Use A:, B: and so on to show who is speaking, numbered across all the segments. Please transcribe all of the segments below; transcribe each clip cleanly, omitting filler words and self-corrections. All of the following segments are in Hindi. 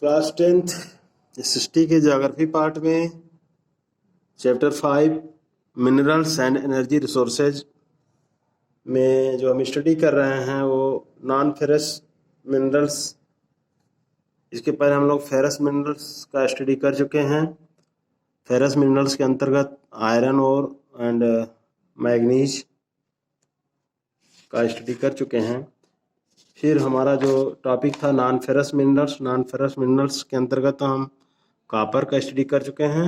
A: क्लास 10th हिस्ट्री के ज्योग्राफी पार्ट में chapter 5 minerals and energy resources में जो हम स्टडी कर रहे हैं वो नॉन फेरस मिनरल्स। इसके पहले हम लोग फेरस मिनरल्स का स्टडी कर चुके हैं। फेरस मिनरल्स के अंतर्गत आयरन और एंड मैग्नीज का स्टडी कर चुके हैं। फिर हमारा जो टॉपिक था नॉन फेरस मिनरल्स के अंतर्गत हम कॉपर का स्टडी कर चुके हैं।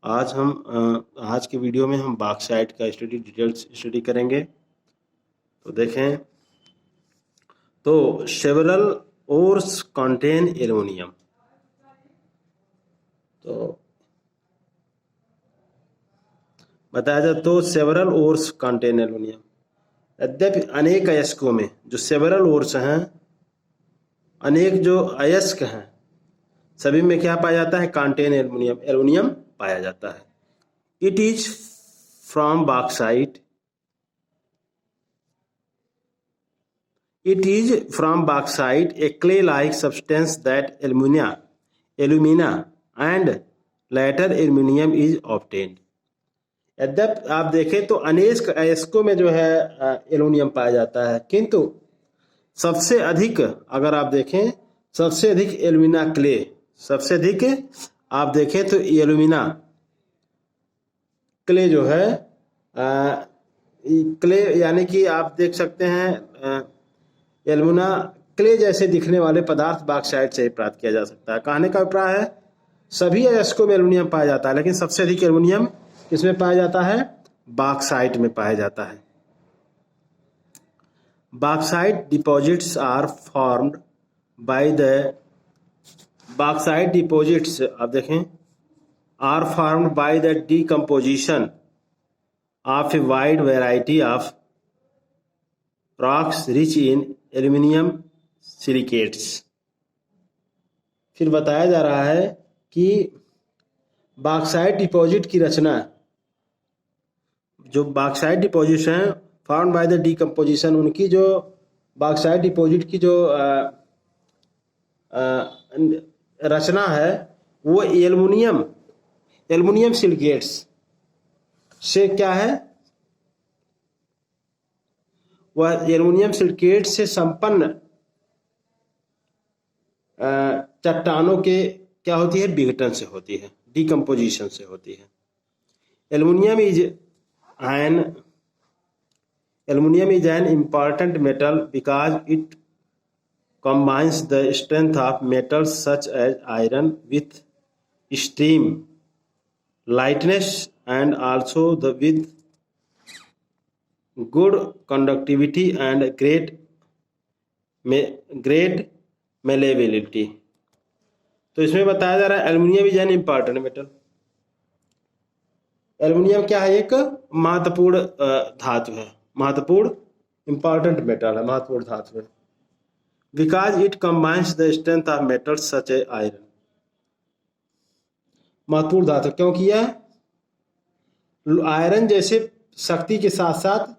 A: आज के वीडियो में हम बॉक्साइट का डिटेल्स स्टडी करेंगे। तो देखें, तो सेवरल ओर्स कंटेन एल्युमिनियम। तो बताया जाए तो सेवरल ओर्स कंटेन एल्युमिनियम। यद्यपि अनेक अयस्कों में जो सेवरल ओर्स हैं, अनेक जो अयस्क हैं, सभी में क्या पाया जाता है? कंटेन एल्युमिनियम पाया जाता है। It is from bauxite a clay-like substance that alumina and later aluminum is obtained। यद्यप आप देखें तो अनेक अयस्कों में जो है एल्युमिनियम पाया जाता है, किंतु सबसे अधिक अगर आप देखें सबसे अधिक एल्यूमिना क्ले, सबसे अधिक आप देखें तो एल्यूमिना क्ले जो है क्ले यानी कि आप देख सकते हैं एल्यूमिना क्ले जैसे दिखने वाले पदार्थ बॉक्साइट से प्राप्त किया जा सकता है। कहने का अभिप्राय है सभी अयस्कों में एल्यूमिनियम पाया जाता है, लेकिन सबसे अधिक एल्यूमिनियम किसमें पाया जाता है? बॉक्साइट में पाया जाता है। Bauxite deposits are formed by the bauxite deposits आप देखें are formed by the decomposition of a wide variety of rocks rich in aluminium silicates। फिर बताया जा रहा है कि बॉक्साइट डिपॉजिट की रचना, जो बॉक्साइट डिपॉजिट हैं फाउंड बाय द डिकम्पोजिशन, उनकी जो बॉक्साइट डिपॉजिट की जो रचना है वो एल्युमिनियम सिलिकेट्स से क्या है? वह एल्युमिनियम सिलिकेट से संपन्न चट्टानों के क्या होती है? विघटन से होती है, डिकम्पोजिशन से होती है। Aluminium is an important metal because it combines the strength of metals such as iron with extreme lightness and also with good conductivity and great malleability। तो इसमें बताया जा रहा है aluminium is an important metal. Aluminium क्या है? एक महत्वपूर्ण धातु है, महत्वपूर्ण इंपॉर्टेंट मेटल है, महत्वपूर्ण धातु है। Because it combines the strength of metals such A iron. महत्वपूर्ण धातु क्योंकि यह आयरन जैसे शक्ति के साथ साथ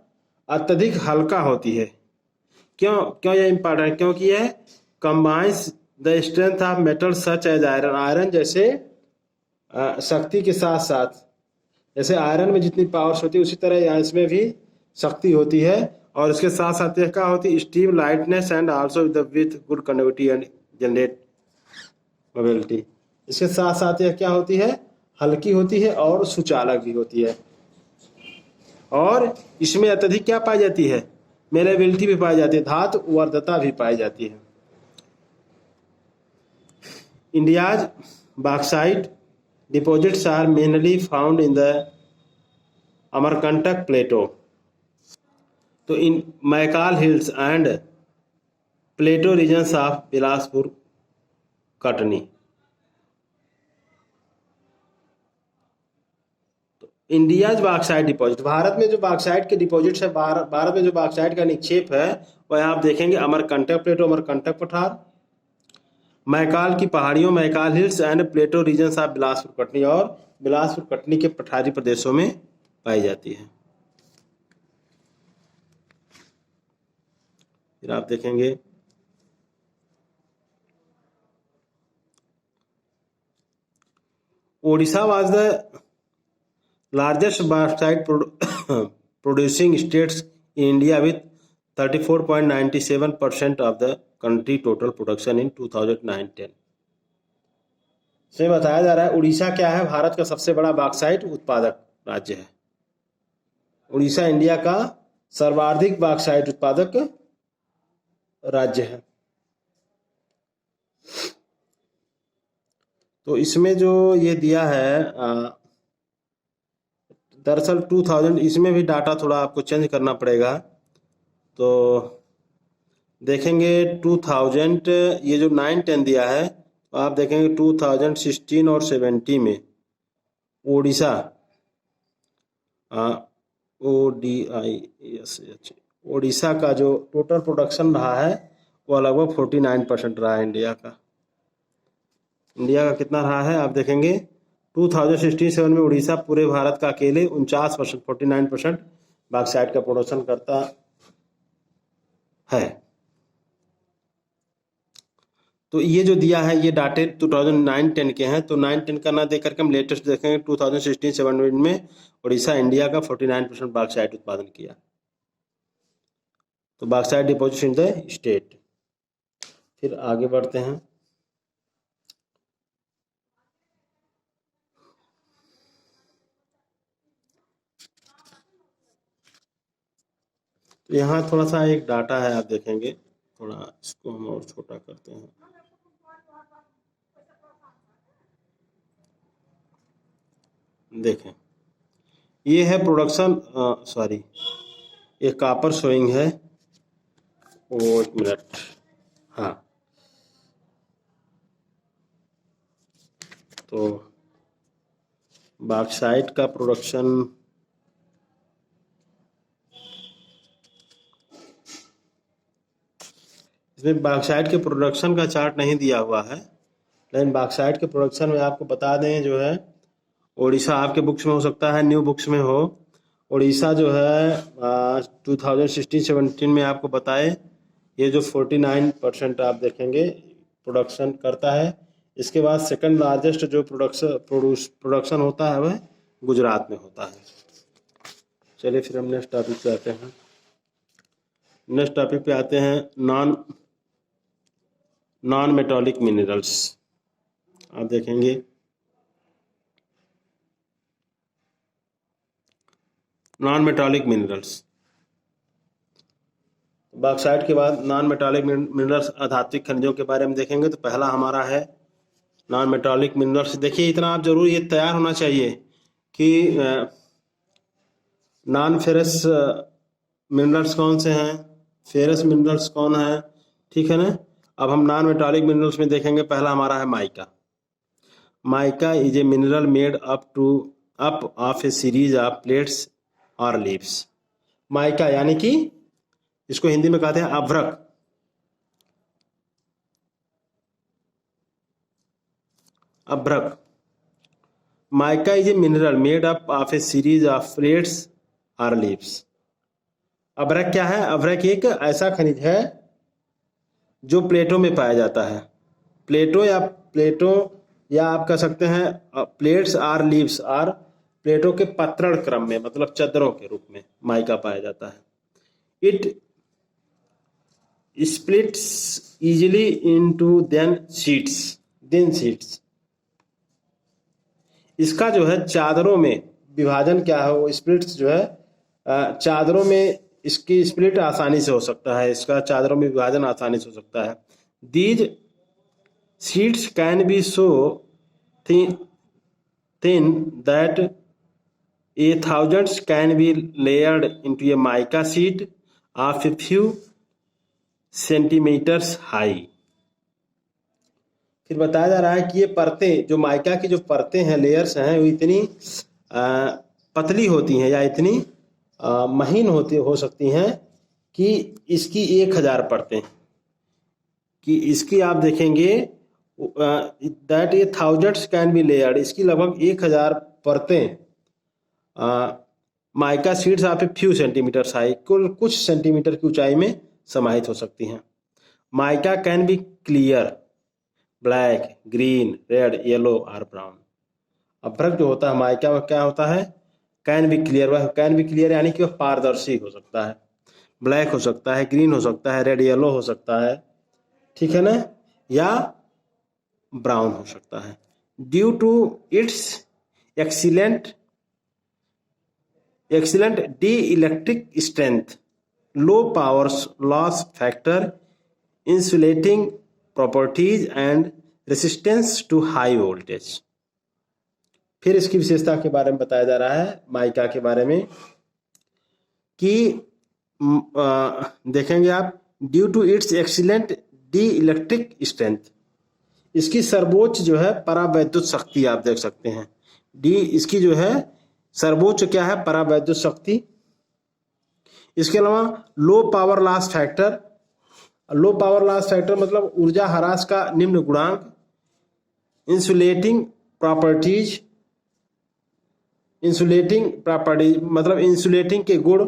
A: अत्यधिक हल्का होती है। क्यों यह इंपॉर्टेंट? क्योंकि यह combines the strength of metals such as iron. Iron जैसे शक्ति के साथ साथ, जैसे आयरन में जितनी पावर्स होती है उसी तरह इसमें भी शक्ति होती है, और इसके साथ साथ यह क्या होती है? Steam lightness and also with good conductivity and generate mobility. इसके साथ साथ यह क्या होती है? हल्की होती है और सुचालक भी होती है, और इसमें अत्यधिक क्या पाई जाती है? मेलेबिलिटी भी पाई जाती है, धातु वर्धता भी पाई जाती है। India's bauxite deposits are mainly found in the Amarkantak Plateau, तो in Maikal hills and plateau regions of Bilaspur Katni. तो इंडियाज बॉक्साइट डिपॉजिट, भारत में जो बॉक्साइट के डिपॉजिट्स है, भारत में जो बॉक्साइट का निक्षेप है वह आप देखेंगे अमरकंटक प्लेटो, अमरकंटक पठार, मैकाल की पहाड़ियों, Maikal hills and plateau regions of Bilaspur Katni, और बिलासपुर कटनी के पठारी प्रदेशों में पाई जाती है। फिर आप देखेंगे Odisha was the largest bauxite producing states in India with 34.97% of the country total production in 2009-10। इसमें बताया जा रहा है उड़ीसा क्या है, भारत का सबसे बड़ा बॉक्साइट उत्पादक राज्य है। उड़ीसा इंडिया का सर्वाधिक बॉक्साइट उत्पादक राज्य है। तो इसमें जो ये दिया है दरअसल 2000, इसमें भी डाटा थोड़ा आपको चेंज करना पड़ेगा। तो देखेंगे 2000, ये जो 9-10 दिया है तो आप देखेंगे 2016 और 17 में ओडिशा ओडिशा का जो टोटल प्रोडक्शन रहा है वो लगभग 49% रहा है इंडिया का। इंडिया का कितना रहा है आप देखेंगे 2016-17 में उड़ीसा पूरे भारत का अकेले 49%, 49% बॉक्साइट का प्रोडक्शन करता है। तो ये जो दिया है ये डाटे 2009-10 के हैं। तो 9-10 का ना देख करके हम लेटेस्ट देखेंगे 2016-17 में उड़ीसा इंडिया का 49% बॉक्साइट उत्पादन किया। तो bauxite deposit in the state. फिर आगे बढ़ते हैं। तो यहाँ थोड़ा सा एक डाटा है आप देखेंगे, थोड़ा इसको हम और छोटा करते हैं। देखें ये है प्रोडक्शन, सॉरी ये कॉपर शोइंग है। वो एक मिनट, हाँ तो बॉक्साइट का प्रोडक्शन इसमें बॉक्साइट के प्रोडक्शन का चार्ट नहीं दिया हुआ है, लेकिन बॉक्साइट के प्रोडक्शन में आपको बता दें जो है उड़ीसा आपके बुक्स में हो सकता है न्यू बुक्स में हो। उड़ीसा जो है 2016-17 में आपको बताए ये जो 49% आप देखेंगे प्रोडक्शन करता है। इसके बाद सेकंड लार्जेस्ट जो प्रोडक्शन होता है वह गुजरात में होता है। चलिए फिर हम नेक्स्ट टॉपिक पे आते हैं। नेक्स्ट टॉपिक पे आते हैं नॉन मेटालिक मिनरल्स। आप देखेंगे नॉन मेटालिक मिनरल्स, बॉक्साइट के बाद नॉन मेटालिक मिनरल्स अधात्विक खनिजों के बारे में देखेंगे। तो पहला हमारा है नॉन मेटालिक मिनरल्स। देखिए इतना आप जरूर ये तैयार होना चाहिए कि नॉन फेरस मिनरल्स कौन से हैं, फेरस मिनरल्स कौन है, ठीक है ना। अब हम नॉन मेटालिक मिनरल्स में देखेंगे। पहला हमारा है mica. Mica is a mineral made up of A series of plates और लीव्स। माइका यानी कि इसको हिंदी में कहते हैं अभ्रक। अभ्रक mica is a mineral made up of A series of plates और लीव्स। अभ्रक क्या है? अभ्रक एक ऐसा खनिज है जो प्लेटों में पाया जाता है। प्लेटों या आप कह सकते हैं प्लेट्स और लीव्स और प्लेटों के पत्रण क्रम में, मतलब चदरों के रूप में माइका पाया जाता है। It splits easily into thin sheets. इसका जो है चादरों में विभाजन क्या है, वो स्प्लिट्स जो है चादरों में इसकी स्प्लिट आसानी से हो सकता है, इसका चादरों में विभाजन आसानी से हो सकता है। These sheets can be so thin that a thousands can be layered into a mica sheet of a few centimeters high। फिर बताया जा रहा है कि ये परतें, जो माइका की जो परतें हैं, लेयर्स हैं, वो इतनी पतली होती हैं या इतनी महीन हो सकती हैं कि इसकी 1000 परतें, कि इसकी आप देखेंगे दैट ये थाउजेंड्स कैन बी लेयर्ड, इसकी लगभग 1000 परतें mica sheets of a few centimetres high, कुछ सेंटीमीटर की ऊंचाई में समाहित हो सकती हैं। Mica can be clear, black, green, red, yellow और ब्राउन। अभ्रक जो होता है माइका में क्या होता है, कैन बी क्लियर, वह कैन बी क्लियर यानी कि वह पारदर्शी हो सकता है, ब्लैक हो सकता है, ग्रीन हो सकता है, रेड येलो हो सकता है, ठीक है ना, या ब्राउन हो सकता है। Due to its excellent dielectric strength, low power loss factor, insulating properties and resistance to high voltage. फिर इसकी विशेषता के बारे में बताया जा रहा है माइका के बारे में कि देखेंगे आप, due to its excellent dielectric strength, इसकी सर्वोच्च जो है परावैद्युत शक्ति आप देख सकते हैं, डी इसकी जो है सर्वोच्च क्या है, परावैद्युत शक्ति। इसके अलावा लो पावर लॉस फैक्टर, लो पावर लॉस फैक्टर मतलब ऊर्जा ह्रास का निम्न गुणांक, इंसुलेटिंग प्रॉपर्टीज मतलब इंसुलेटिंग के गुण,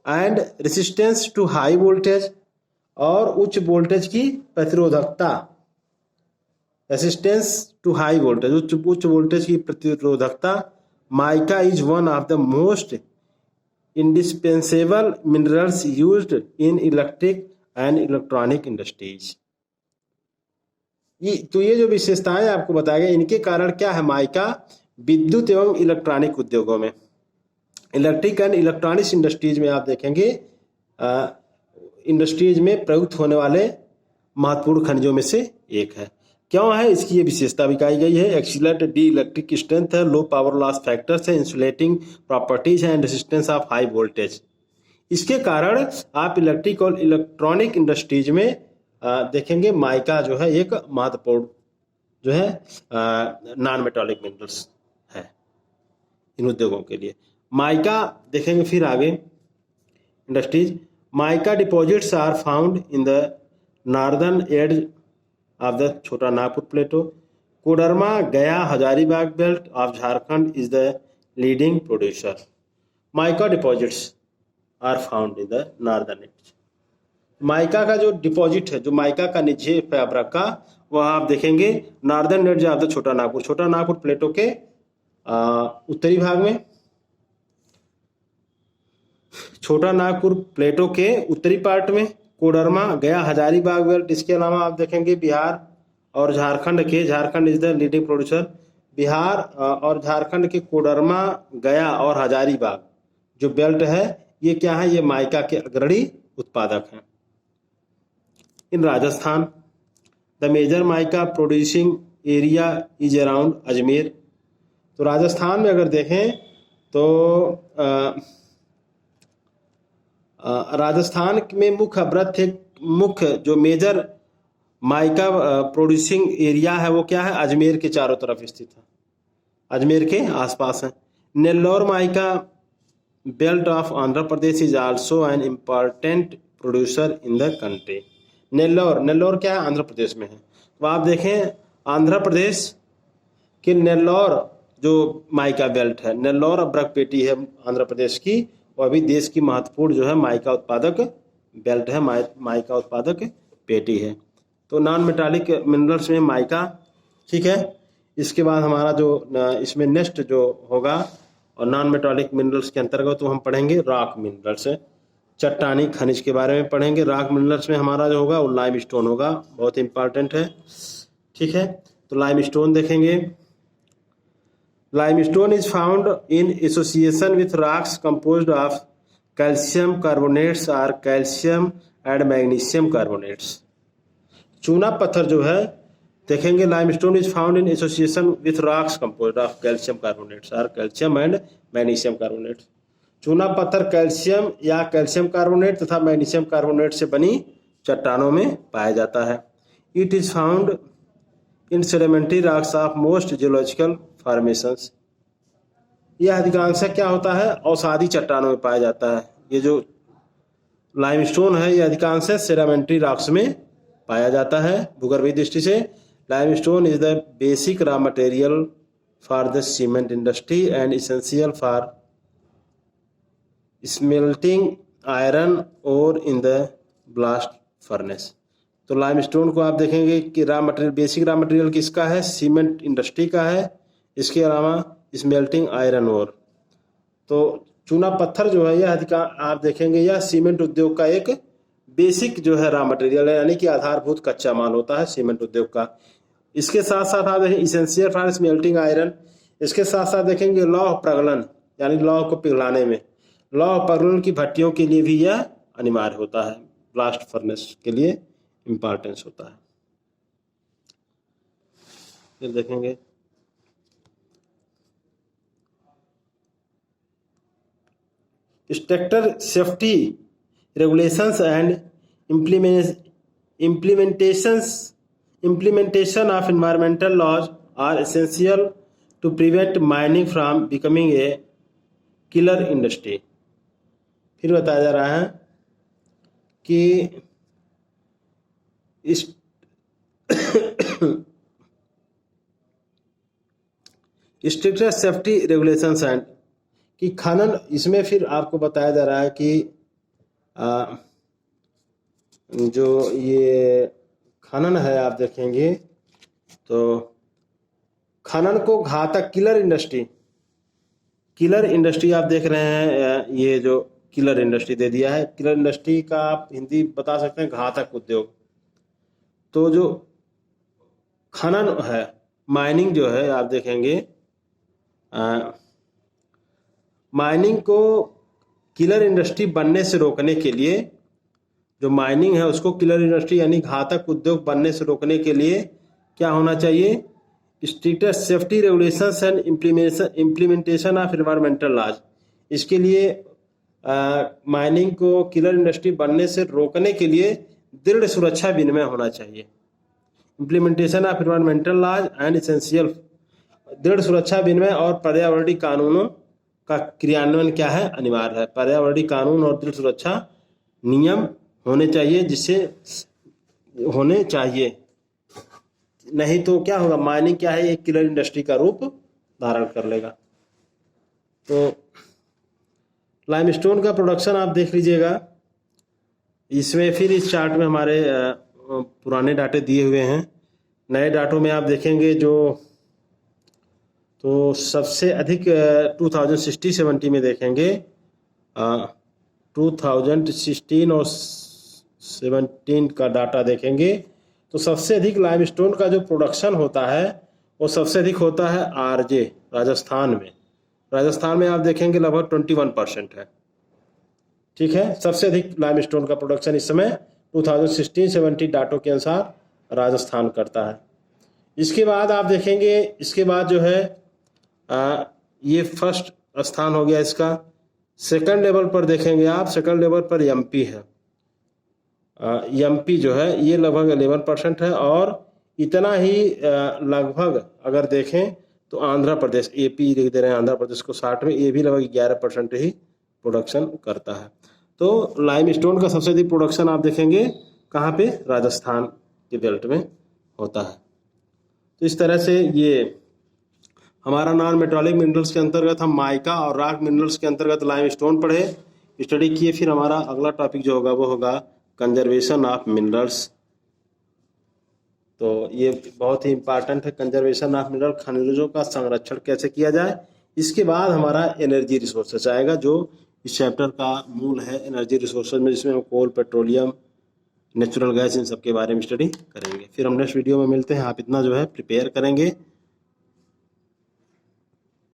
A: and resistance to high voltage, और उच्च वोल्टेज की प्रतिरोधकता, रेसिस्टेंस टू हाई वोल्टेज उच्च वोल्टेज की प्रतिरोधकता। Mica is one of the most indispensable minerals used in electric and electronic industries. तो ये जो विशेषताएं आपको बताया गया, इनके कारण क्या है, माइका विद्युत एवं इलेक्ट्रॉनिक उद्योगों में, इलेक्ट्रिक एंड इलेक्ट्रॉनिक्स इंडस्ट्रीज में आप देखेंगे इंडस्ट्रीज में प्रयुक्त होने वाले महत्वपूर्ण खनिजों में से एक है। क्यों है, इसकी ये विशेषता भी कही गई है, एक्सीलेंट डी इलेक्ट्रिक स्ट्रेंथ है, लो पावर लॉस फैक्टर्स है, इंसुलेटिंग प्रॉपर्टीज है, and resistance of high voltage. इसके कारण आप इलेक्ट्रिक और इलेक्ट्रॉनिक इंडस्ट्रीज में देखेंगे माइका जो है एक महत्वपूर्ण जो है नॉन मेटालिक मिनरल्स है इन उद्योगों के लिए। माइका देखेंगे फिर आगे industries, mica deposits are found in the northern edge of the Chota Nagpur plateau, Koderma, Gaya, Hazaribagh belt of Jharkhand is the leading producer. Mica deposits are found in the northern edge. Mica का जो डिपॉजिट है, जो माइका का निक्षेप है अभ्रक का, वह आप देखेंगे northern edge of the Chota Nagpur प्लेटो के उत्तरी भाग में, छोटा नागपुर प्लेटो के उत्तरी पार्ट में, कोडरमा, गया, हजारीबाग बेल्ट। इसके अलावा आप देखेंगे बिहार और Jharkhand is the leading producer. Bihar और झारखंड के कोडरमा, गया और हजारीबाग जो बेल्ट है, ये क्या है, ये माइका के अग्रणी उत्पादक हैं। In Rajasthan, the major mica producing area is around Ajmer. तो राजस्थान में अगर देखें तो राजस्थान में मुख्य जो मेजर माइका प्रोड्यूसिंग एरिया है वो क्या है, अजमेर के चारों तरफ स्थित है, अजमेर के आसपास है। Nellore mica belt of Andhra Pradesh is also an important producer in the country. Nellore क्या है, आंध्र प्रदेश में है। तो आप देखें आंध्र प्रदेश के नेल्लोर जो माइका बेल्ट है, नेल्लोर अभ्रक पेटी है आंध्र प्रदेश की, वह भी देश की महत्वपूर्ण जो है माइका उत्पादक बेल्ट है, माइका उत्पादक पेटी है। तो नॉन मेटालिक मिनरल्स में माइका, ठीक है। इसके बाद हमारा जो इसमें नेक्स्ट जो होगा और नॉन मेटालिक मिनरल्स के अंतर्गत तो हम पढ़ेंगे रॉक मिनरल्स, चट्टानी खनिज के बारे में पढ़ेंगे। रॉक मिनरल्स में हमारा जो होगा वो लाइम स्टोन होगा, बहुत इंपॉर्टेंट है, ठीक है। तो लाइम स्टोन देखेंगे। Limestone is found in association with rocks composed of calcium carbonates or calcium and magnesium carbonates। चूना पत्थर जो है देखेंगे, limestone is found in association with rocks composed of calcium carbonates or calcium and magnesium carbonates। चूना पत्थर कैल्शियम या कैल्शियम कार्बोनेट तथा मैग्नीशियम कार्बोनेट से बनी चट्टानों में पाया जाता है। It is found in sedimentary rocks of most geological formations. यह अधिकांश क्या होता है, औषधि चट्टानों में पाया जाता है। ये जो लाइमस्टोन है ये अधिकांश सेडिमेंट्री रॉक्स में पाया जाता है भूगर्भीय दृष्टि से। Limestone is the basic raw material for the cement industry and essential for smelting iron और इन द ब्लास्ट फर्नेस। तो लाइमस्टोन को आप देखेंगे कि raw material, basic raw material किसका है, सीमेंट इंडस्ट्री का है, इसके अलावा स्मेल्टिंग आयरन ओर। तो चूना पत्थर जो है यह आप देखेंगे यह सीमेंट उद्योग का एक बेसिक जो है रॉ मटेरियल है, यानी कि आधारभूत कच्चा माल होता है सीमेंट उद्योग का। इसके साथ साथ आप देखें इसेंशियल फॉर स्मेल्टिंग आयरन। इसके साथ साथ देखेंगे लौह प्रगलन, यानी लौह को पिघलाने में लौह प्रगलन की भट्टियों के लिए भी यह अनिवार्य होता है, ब्लास्ट फर्नेस के लिए इम्पॉर्टेंस होता है। फिर देखेंगे structure safety regulations and implementation of environmental laws are essential to prevent mining from becoming a killer industry। फिर बताया जा रहा है कि स्ट्रिक्टर सेफ्टी रेगुलेशंस एंड कि खनन, इसमें फिर आपको बताया जा रहा है कि जो ये खनन है आप देखेंगे तो खनन को घातक किलर इंडस्ट्री आप देख रहे हैं, ये जो किलर इंडस्ट्री दे दिया है, किलर इंडस्ट्री का आप हिंदी बता सकते हैं घातक उद्योग। तो जो खनन है, माइनिंग जो है आप देखेंगे, माइनिंग को किलर इंडस्ट्री बनने से रोकने के लिए, जो माइनिंग है उसको किलर इंडस्ट्री यानी घातक उद्योग बनने से रोकने के लिए क्या होना चाहिए? Stricter safety regulations and implementation of environmental laws. इसके लिए माइनिंग को किलर इंडस्ट्री बनने से रोकने के लिए दृढ़ सुरक्षा विनिमय होना चाहिए। Implementation of environmental laws and essential, दृढ़ सुरक्षा विनिमय और पर्यावरणीय कानूनों का क्रियान्वयन क्या है? अनिवार्य है। पर्यावरणीय कानून और दृढ़ सुरक्षा नियम होने चाहिए, जिससे होने चाहिए, नहीं तो क्या होगा, माइनिंग क्या है, एक किलर इंडस्ट्री का रूप धारण कर लेगा। तो लाइमस्टोन का प्रोडक्शन आप देख लीजिएगा, इसमें फिर इस चार्ट में हमारे पुराने डाटे दिए हुए हैं, नए डाटों में आप देखेंगे जो तो सबसे अधिक 2016-17 में देखेंगे, 2016 और 17 का डाटा देखेंगे तो सबसे अधिक लाइमस्टोन का जो प्रोडक्शन होता है वो सबसे अधिक होता है आरजे राजस्थान में। राजस्थान में आप देखेंगे लगभग 21% है। ठीक है, सबसे अधिक लाइमस्टोन का प्रोडक्शन इस समय 2016-17 डाटों के अनुसार राजस्थान करता है। इसके बाद आप देखेंगे, इसके बाद जो है ये फर्स्ट स्थान हो गया इसका। सेकंड लेवल पर देखेंगे आप, सेकंड लेवल पर एमपी है। एमपी जो है ये लगभग 11% है, और इतना ही लगभग अगर देखें तो आंध्र प्रदेश, एपी लिख दे रहे हैं, आंध्र प्रदेश को 60 में, ये भी लगभग 11% ही प्रोडक्शन करता है। तो लाइमस्टोन का सबसे अधिक प्रोडक्शन आप देखेंगे कहाँ पे? राजस्थान के बेल्ट में होता है। तो इस तरह से ये हमारा नॉन मेटालिक मिनरल्स के अंतर्गत हम माइका और रॉक मिनरल्स के अंतर्गत लाइमस्टोन पढ़े, स्टडी किए। फिर हमारा अगला टॉपिक जो होगा वो होगा कंजर्वेशन ऑफ मिनरल्स। तो ये बहुत ही इंपॉर्टेंट है, कंजर्वेशन ऑफ मिनरल, खनिजों का संरक्षण कैसे किया जाए। इसके बाद हमारा एनर्जी रिसोर्सेज आएगा, जो इस चैप्टर का मूल है, एनर्जी रिसोर्सेज में, जिसमें हम कोल, पेट्रोलियम, नेचुरल गैस, इन सब के बारे में स्टडी करेंगे। फिर हम नेक्स्ट वीडियो में मिलते हैं। आप इतना जो है प्रिपेयर करेंगे